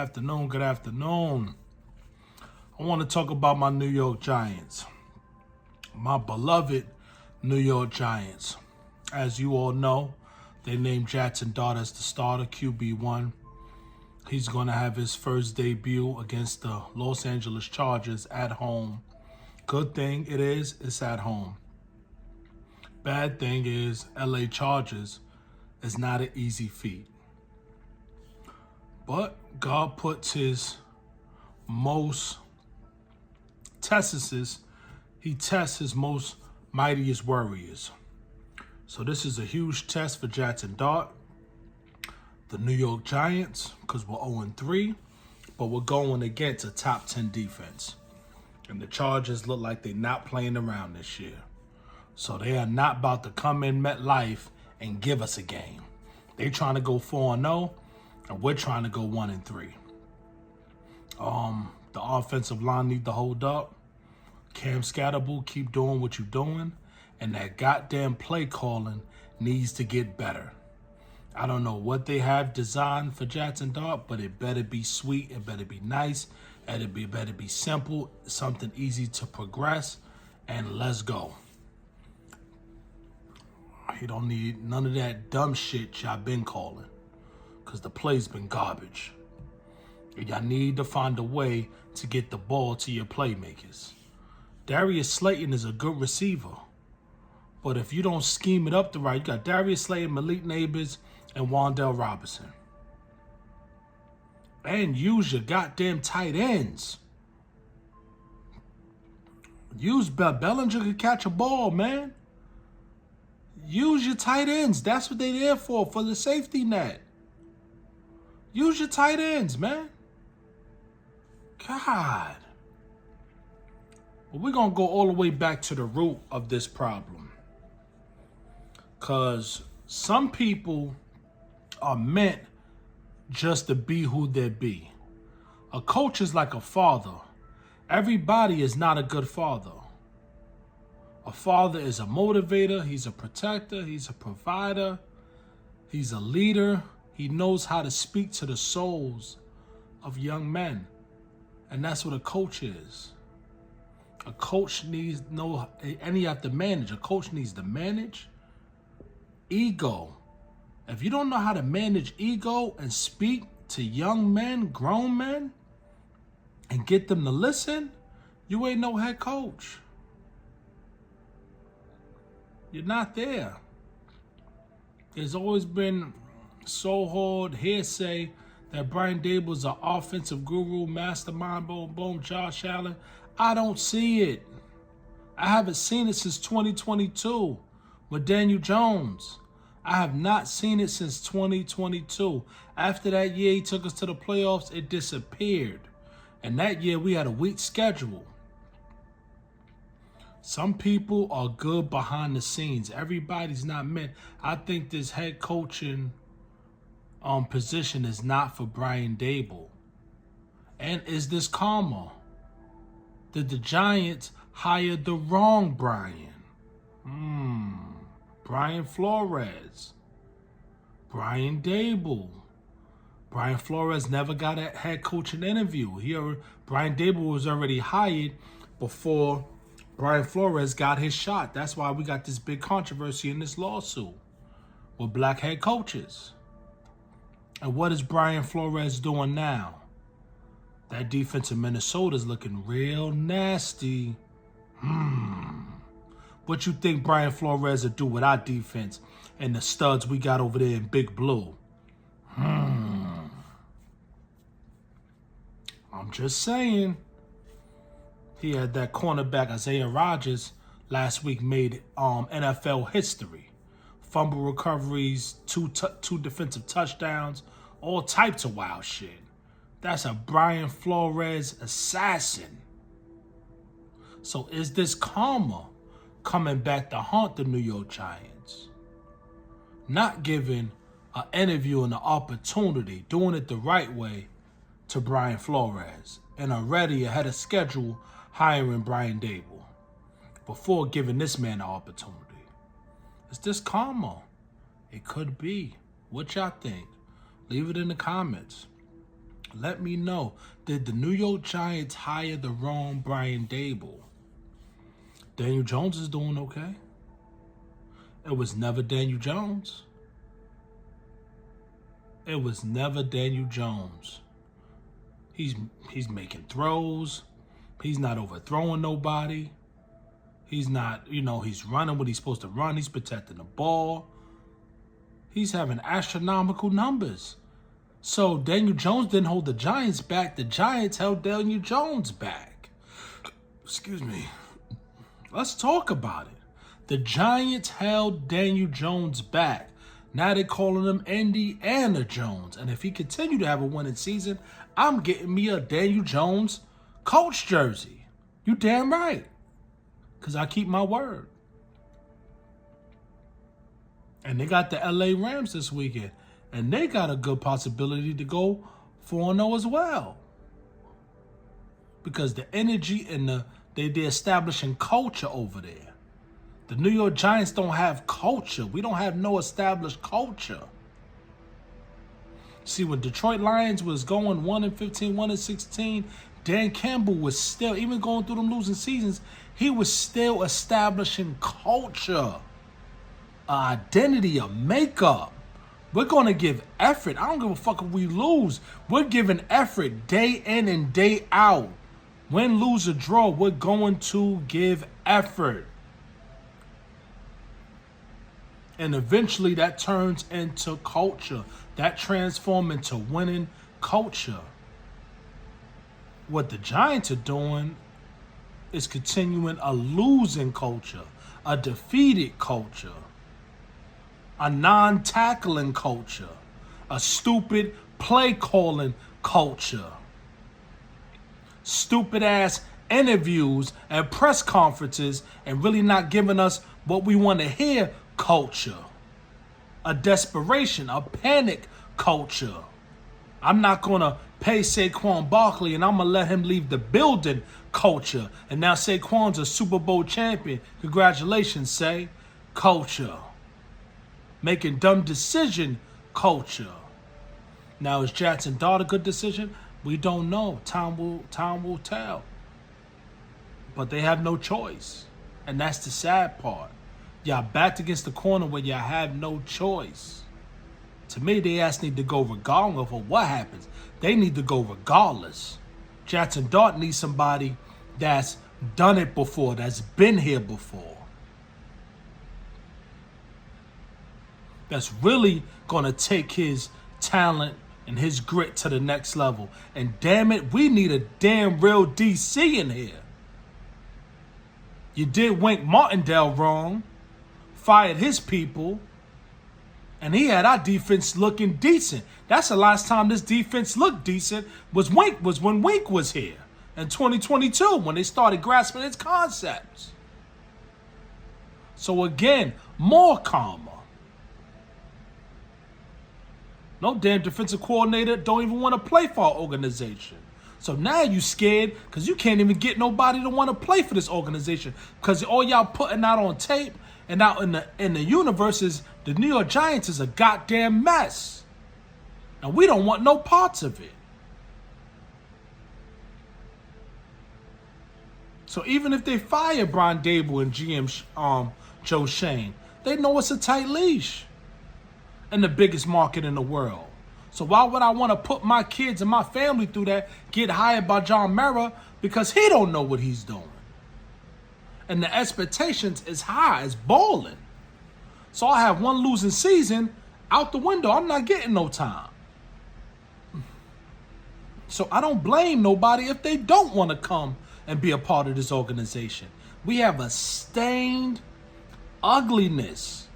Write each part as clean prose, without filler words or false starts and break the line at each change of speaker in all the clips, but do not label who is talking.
Good afternoon. I want to talk about my New York Giants. My beloved New York Giants. As you all know, they named Jackson Dart as the starter, QB1. He's going to have his first debut against the Los Angeles Chargers at home. Good thing it's at home. Bad thing is LA Chargers is not an easy feat. But God puts his most he tests his most mightiest warriors. So this is a huge test for Jackson Dart, the New York Giants, because we're 0-3, but we're going against a top 10 defense. And the Chargers look like they're not playing around this year. So they are not about to come in MetLife and give us a game. They're trying to go 4-0, and we're trying to go 1-3. The offensive line need to hold up. Cam Scatterbull, keep doing what you're doing. And that goddamn play calling needs to get better. I don't know what they have designed for Jackson Dart, but it better be sweet. It better be nice. It better be simple. Something easy to progress. And let's go. He don't need none of that dumb shit y'all been calling, because the play's been garbage. And y'all need to find a way to get the ball to your playmakers. Darius Slayton is a good receiver, but if you don't scheme it up the right, you got Darius Slayton, Malik Neighbors, and Wan'Dale Robinson. And use your goddamn tight ends. Use Bellinger to catch a ball, man. Use your tight ends. That's what they're there for the safety net. Use your tight ends, man. God. But we're going to go all the way back to the root of this problem. Because some people are meant just to be who they be. A coach is like a father. Everybody is not a good father. A father is a motivator. He's a protector. He's a provider. He's a leader. He knows how to speak to the souls of young men. And that's what a coach is. A coach needs and you have to manage. A coach needs to manage ego. If you don't know how to manage ego and speak to young men, grown men, and get them to listen, you ain't no head coach. You're not there. There's always been so-called hearsay that Brian Daboll's an offensive guru, mastermind, boom, Josh Allen. I don't see it. I haven't seen it since 2022 with Daniel Jones. I have not seen it since 2022. After that year he took us to the playoffs, it disappeared. And that year we had a weak schedule. Some people are good behind the scenes. Everybody's not meant. I think this head coaching position is not for Brian Daboll. And is this karma? Did the Giants hire the wrong Brian? Brian Flores. Brian Daboll. Brian Flores never got a head coaching interview. Brian Daboll was already hired before Brian Flores got his shot. That's why we got this big controversy in this lawsuit with black head coaches. And what is Brian Flores doing now? That defense in Minnesota is looking real nasty. What you think Brian Flores will do with our defense and the studs we got over there in Big Blue? I'm just saying. He had that cornerback, Isaiah Rodgers, last week made NFL history. Fumble recoveries, two defensive touchdowns, all types of wild shit. That's a Brian Flores assassin. So is this karma coming back to haunt the New York Giants? Not giving an interview and an opportunity, doing it the right way to Brian Flores, and already ahead of schedule hiring Brian Daboll before giving this man an opportunity. Is this karma? It could be. What y'all think? Leave it in the comments. Let me know. Did the New York Giants hire the wrong Brian Dable? Daniel Jones is doing okay. It was never Daniel Jones. It was never Daniel Jones. He's making throws. He's not overthrowing nobody. He's not, he's running what he's supposed to run. He's protecting the ball. He's having astronomical numbers. So Daniel Jones didn't hold the Giants back. The Giants held Daniel Jones back. Excuse me. Let's talk about it. The Giants held Daniel Jones back. Now they're calling him Indiana Jones. And if he continued to have a winning season, I'm getting me a Daniel Jones coach jersey. You damn right. Because I keep my word. And they got the LA Rams this weekend. And they got a good possibility to go 4-0 as well. Because the energy and they're establishing culture over there. The New York Giants don't have culture. We don't have no established culture. See, when Detroit Lions was going 1-15, 1-16, Dan Campbell was still, even going through them losing seasons, he was still establishing culture, identity, a makeup. We're going to give effort. I don't give a fuck if we lose. We're giving effort day in and day out. Win, lose, or draw, we're going to give effort. And eventually that turns into culture. That transforms into winning culture. What the Giants are doing is continuing a losing culture, a defeated culture, a non-tackling culture, a stupid play-calling culture, stupid-ass interviews and press conferences and really not giving us what we want to hear culture, a desperation, a panic culture. I'm not going to pay Saquon Barkley and I'm going to let him leave the building culture. And now Saquon's a Super Bowl champion. Congratulations, say. Culture. Making dumb decision culture. Now, is Jackson Dart a good decision? We don't know. Time will tell. But they have no choice. And that's the sad part. Y'all backed against the corner where y'all have no choice. To me, they ass need to go regardless of what happens. They need to go regardless. Jackson Dart needs somebody that's done it before, that's been here before. That's really going to take his talent and his grit to the next level. And damn it, we need a damn real DC in here. You did Wink Martindale wrong, fired his people, and he had our defense looking decent. That's the last time this defense looked decent was when Wink was here in 2022 when they started grasping its concepts. So again, more karma. No damn defensive coordinator don't even want to play for our organization. So now you scared because you can't even get nobody to want to play for this organization because all y'all putting out on tape and out in the universe is the New York Giants is a goddamn mess. And we don't want no parts of it. So even if they fire Brian Dable and GM Joe Shane, they know it's a tight leash in the biggest market in the world. So why would I want to put my kids and my family through that, get hired by John Mara because he don't know what he's doing. And the expectations is high, it's balling. So I have one losing season out the window. I'm not getting no time. So I don't blame nobody if they don't want to come and be a part of this organization. We have a stained ugliness.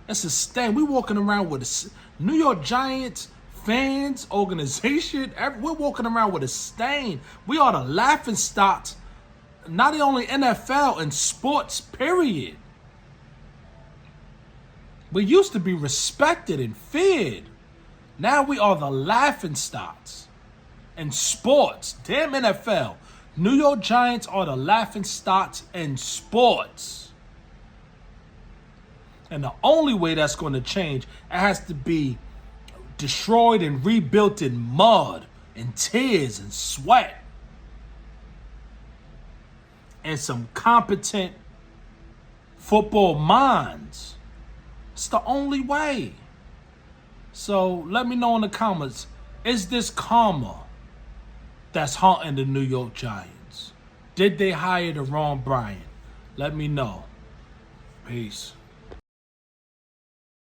It's a stain. We're walking around with a New York Giants fans, organization. We're walking around with a stain. We are the laughing stock, not only NFL and sports, period. We used to be respected and feared. Now we are the laughing stocks in sports. Damn NFL. New York Giants are the laughing stocks in sports. And the only way that's going to change, it has to be destroyed and rebuilt in mud. and tears and sweat and some competent football minds. It's the only way. So let me know in the comments, is this karma that's haunting the New York Giants? Did they hire the wrong Bryant? Let me know. Peace.